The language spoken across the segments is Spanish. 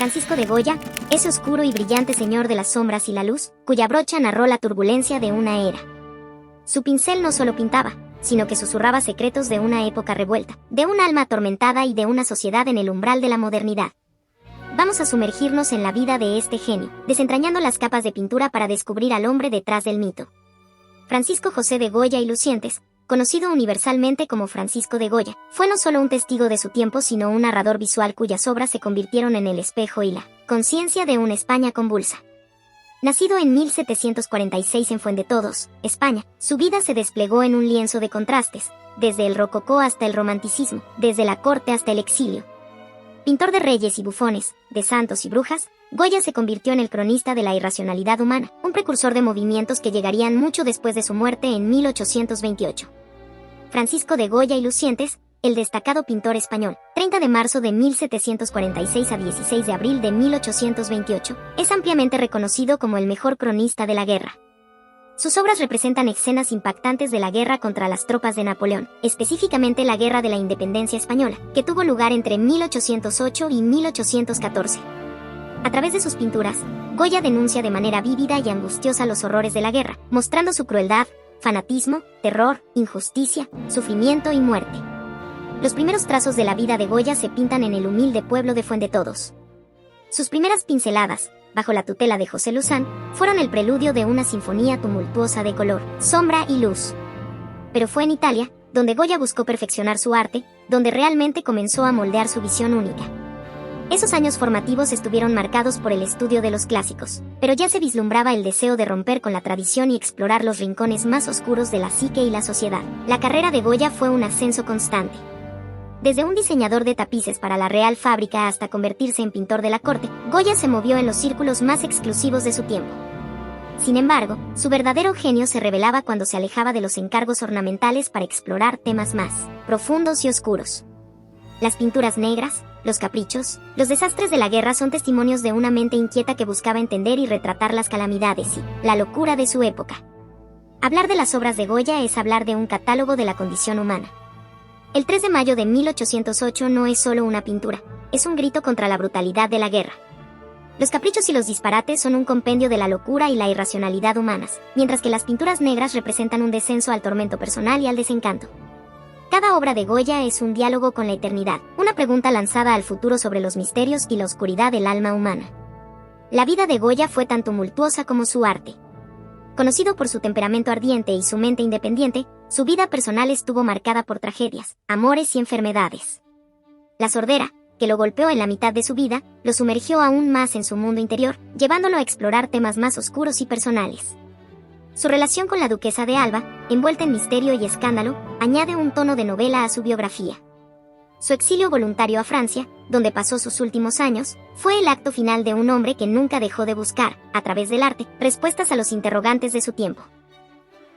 Francisco de Goya, ese oscuro y brillante señor de las sombras y la luz, cuya brocha narró la turbulencia de una era. Su pincel no solo pintaba, sino que susurraba secretos de una época revuelta, de un alma atormentada y de una sociedad en el umbral de la modernidad. Vamos a sumergirnos en la vida de este genio, desentrañando las capas de pintura para descubrir al hombre detrás del mito. Francisco José de Goya y Lucientes, conocido universalmente como Francisco de Goya, fue no solo un testigo de su tiempo sino un narrador visual cuyas obras se convirtieron en el espejo y la conciencia de una España convulsa. Nacido en 1746 en Fuendetodos, España, su vida se desplegó en un lienzo de contrastes, desde el rococó hasta el romanticismo, desde la corte hasta el exilio. Pintor de reyes y bufones, de santos y brujas, Goya se convirtió en el cronista de la irracionalidad humana, un precursor de movimientos que llegarían mucho después de su muerte en 1828. Francisco de Goya y Lucientes, el destacado pintor español, 30 de marzo de 1746 a 16 de abril de 1828, es ampliamente reconocido como el mejor cronista de la guerra. Sus obras representan escenas impactantes de la guerra contra las tropas de Napoleón, específicamente la Guerra de la Independencia Española, que tuvo lugar entre 1808 y 1814. A través de sus pinturas, Goya denuncia de manera vívida y angustiosa los horrores de la guerra, mostrando su crueldad, fanatismo, terror, injusticia, sufrimiento y muerte. Los primeros trazos de la vida de Goya se pintan en el humilde pueblo de Fuendetodos. Sus primeras pinceladas, bajo la tutela de José Luzán, fueron el preludio de una sinfonía tumultuosa de color, sombra y luz. Pero fue en Italia, donde Goya buscó perfeccionar su arte, donde realmente comenzó a moldear su visión única. Esos años formativos estuvieron marcados por el estudio de los clásicos, pero ya se vislumbraba el deseo de romper con la tradición y explorar los rincones más oscuros de la psique y la sociedad. La carrera de Goya fue un ascenso constante. Desde un diseñador de tapices para la Real Fábrica hasta convertirse en pintor de la corte, Goya se movió en los círculos más exclusivos de su tiempo. Sin embargo, su verdadero genio se revelaba cuando se alejaba de los encargos ornamentales para explorar temas más profundos y oscuros. Las pinturas negras, los caprichos, los desastres de la guerra son testimonios de una mente inquieta que buscaba entender y retratar las calamidades y la locura de su época. Hablar de las obras de Goya es hablar de un catálogo de la condición humana. El 3 de mayo de 1808 no es solo una pintura, es un grito contra la brutalidad de la guerra. Los caprichos y los disparates son un compendio de la locura y la irracionalidad humanas, mientras que las pinturas negras representan un descenso al tormento personal y al desencanto. Cada obra de Goya es un diálogo con la eternidad, una pregunta lanzada al futuro sobre los misterios y la oscuridad del alma humana. La vida de Goya fue tan tumultuosa como su arte. Conocido por su temperamento ardiente y su mente independiente, su vida personal estuvo marcada por tragedias, amores y enfermedades. La sordera, que lo golpeó en la mitad de su vida, lo sumergió aún más en su mundo interior, llevándolo a explorar temas más oscuros y personales. Su relación con la duquesa de Alba, envuelta en misterio y escándalo, añade un tono de novela a su biografía. Su exilio voluntario a Francia, donde pasó sus últimos años, fue el acto final de un hombre que nunca dejó de buscar, a través del arte, respuestas a los interrogantes de su tiempo.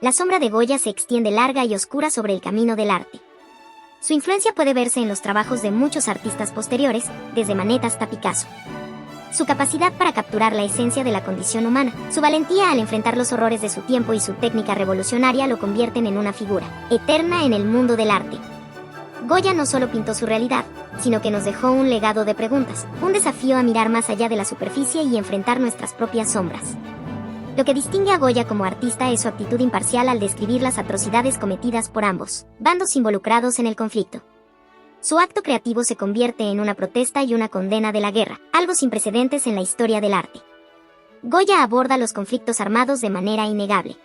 La sombra de Goya se extiende larga y oscura sobre el camino del arte. Su influencia puede verse en los trabajos de muchos artistas posteriores, desde Manet hasta Picasso. Su capacidad para capturar la esencia de la condición humana, su valentía al enfrentar los horrores de su tiempo y su técnica revolucionaria lo convierten en una figura eterna en el mundo del arte. Goya no solo pintó su realidad, sino que nos dejó un legado de preguntas, un desafío a mirar más allá de la superficie y enfrentar nuestras propias sombras. Lo que distingue a Goya como artista es su actitud imparcial al describir las atrocidades cometidas por ambos bandos involucrados en el conflicto. Su acto creativo se convierte en una protesta y una condena de la guerra, algo sin precedentes en la historia del arte. Goya aborda los conflictos armados de manera innegable.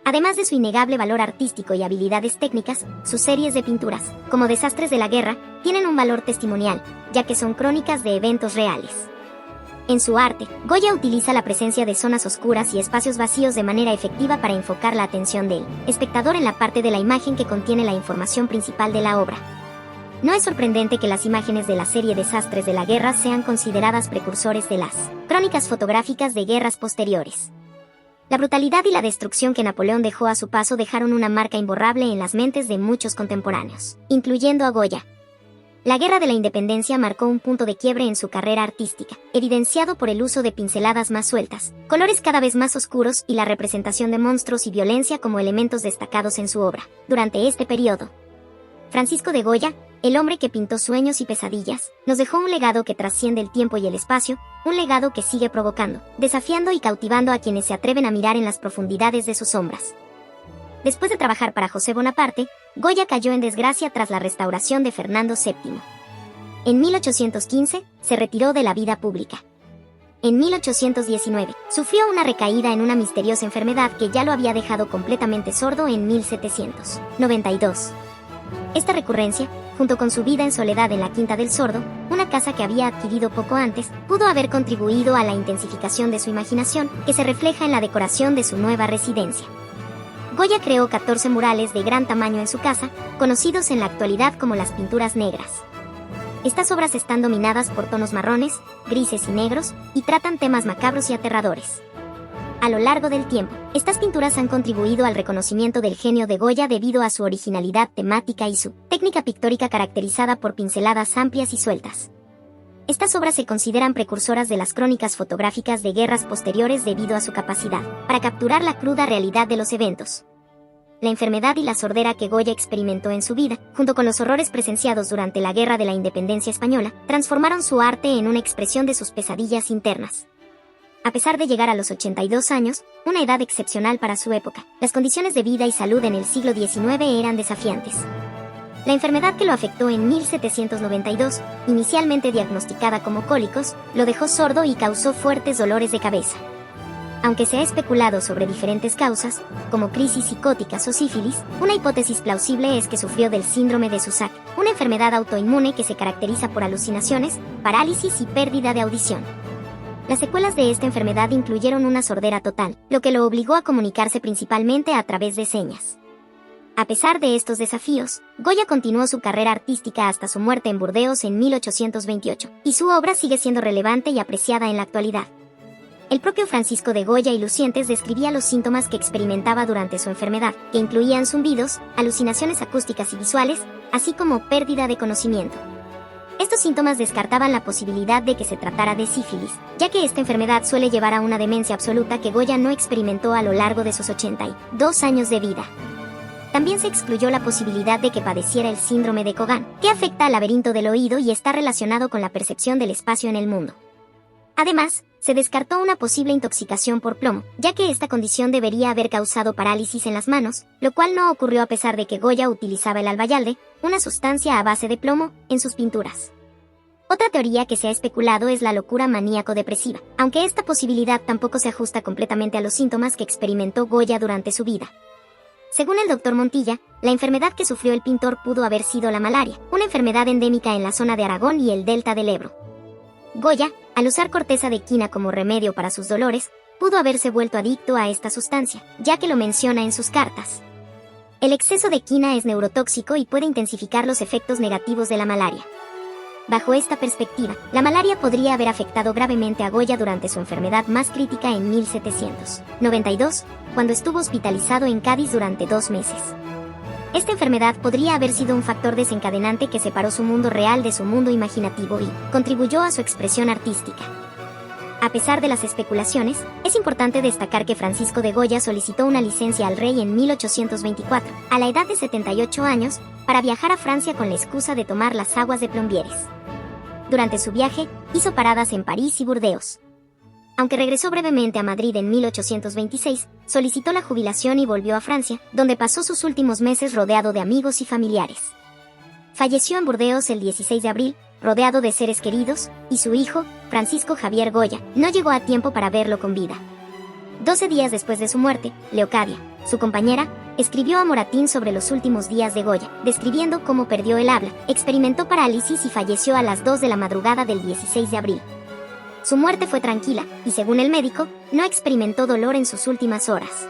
Además de su innegable valor artístico y habilidades técnicas, sus series de pinturas, como Desastres de la Guerra, tienen un valor testimonial, ya que son crónicas de eventos reales. En su arte, Goya utiliza la presencia de zonas oscuras y espacios vacíos de manera efectiva para enfocar la atención del espectador en la parte de la imagen que contiene la información principal de la obra. No es sorprendente que las imágenes de la serie Desastres de la Guerra sean consideradas precursores de las crónicas fotográficas de guerras posteriores. La brutalidad y la destrucción que Napoleón dejó a su paso dejaron una marca imborrable en las mentes de muchos contemporáneos, incluyendo a Goya. La Guerra de la Independencia marcó un punto de quiebre en su carrera artística, evidenciado por el uso de pinceladas más sueltas, colores cada vez más oscuros y la representación de monstruos y violencia como elementos destacados en su obra. Durante este periodo, Francisco de Goya, el hombre que pintó sueños y pesadillas, nos dejó un legado que trasciende el tiempo y el espacio, un legado que sigue provocando, desafiando y cautivando a quienes se atreven a mirar en las profundidades de sus sombras. Después de trabajar para José Bonaparte, Goya cayó en desgracia tras la restauración de Fernando VII. En 1815, se retiró de la vida pública. En 1819, sufrió una recaída en una misteriosa enfermedad que ya lo había dejado completamente sordo en 1792. Esta recurrencia, junto con su vida en soledad en la Quinta del Sordo, una casa que había adquirido poco antes, pudo haber contribuido a la intensificación de su imaginación, que se refleja en la decoración de su nueva residencia. Goya creó 14 murales de gran tamaño en su casa, conocidos en la actualidad como las pinturas negras. Estas obras están dominadas por tonos marrones, grises y negros, y tratan temas macabros y aterradores. A lo largo del tiempo, estas pinturas han contribuido al reconocimiento del genio de Goya debido a su originalidad temática y su técnica pictórica caracterizada por pinceladas amplias y sueltas. Estas obras se consideran precursoras de las crónicas fotográficas de guerras posteriores debido a su capacidad para capturar la cruda realidad de los eventos. La enfermedad y la sordera que Goya experimentó en su vida, junto con los horrores presenciados durante la Guerra de la Independencia Española, transformaron su arte en una expresión de sus pesadillas internas. A pesar de llegar a los 82 años, una edad excepcional para su época, las condiciones de vida y salud en el siglo XIX eran desafiantes. La enfermedad que lo afectó en 1792, inicialmente diagnosticada como cólicos, lo dejó sordo y causó fuertes dolores de cabeza. Aunque se ha especulado sobre diferentes causas, como crisis psicóticas o sífilis, una hipótesis plausible es que sufrió del síndrome de Susak, una enfermedad autoinmune que se caracteriza por alucinaciones, parálisis y pérdida de audición. Las secuelas de esta enfermedad incluyeron una sordera total, lo que lo obligó a comunicarse principalmente a través de señas. A pesar de estos desafíos, Goya continuó su carrera artística hasta su muerte en Burdeos en 1828, y su obra sigue siendo relevante y apreciada en la actualidad. El propio Francisco de Goya y Lucientes describía los síntomas que experimentaba durante su enfermedad, que incluían zumbidos, alucinaciones acústicas y visuales, así como pérdida de conocimiento. Estos síntomas descartaban la posibilidad de que se tratara de sífilis, ya que esta enfermedad suele llevar a una demencia absoluta que Goya no experimentó a lo largo de sus 82 años de vida. También se excluyó la posibilidad de que padeciera el síndrome de Kogan, que afecta al laberinto del oído y está relacionado con la percepción del espacio en el mundo. Además, se descartó una posible intoxicación por plomo, ya que esta condición debería haber causado parálisis en las manos, lo cual no ocurrió a pesar de que Goya utilizaba el albayalde, una sustancia a base de plomo, en sus pinturas. Otra teoría que se ha especulado es la locura maníaco-depresiva, aunque esta posibilidad tampoco se ajusta completamente a los síntomas que experimentó Goya durante su vida. Según el Dr. Montilla, la enfermedad que sufrió el pintor pudo haber sido la malaria, una enfermedad endémica en la zona de Aragón y el delta del Ebro. Goya, al usar corteza de quina como remedio para sus dolores, pudo haberse vuelto adicto a esta sustancia, ya que lo menciona en sus cartas. El exceso de quina es neurotóxico y puede intensificar los efectos negativos de la malaria. Bajo esta perspectiva, la malaria podría haber afectado gravemente a Goya durante su enfermedad más crítica en 1792, cuando estuvo hospitalizado en Cádiz durante 2 meses. Esta enfermedad podría haber sido un factor desencadenante que separó su mundo real de su mundo imaginativo y contribuyó a su expresión artística. A pesar de las especulaciones, es importante destacar que Francisco de Goya solicitó una licencia al rey en 1824, a la edad de 78 años, para viajar a Francia con la excusa de tomar las aguas de Plombieres. Durante su viaje, hizo paradas en París y Burdeos. Aunque regresó brevemente a Madrid en 1826, solicitó la jubilación y volvió a Francia, donde pasó sus últimos meses rodeado de amigos y familiares. Falleció en Burdeos el 16 de abril, rodeado de seres queridos, y su hijo, Francisco Javier Goya, no llegó a tiempo para verlo con vida. 12 días después de su muerte, Leocadia, su compañera, escribió a Moratín sobre los últimos días de Goya, describiendo cómo perdió el habla, experimentó parálisis y falleció a las 2 de la madrugada del 16 de abril. Su muerte fue tranquila, y según el médico, no experimentó dolor en sus últimas horas.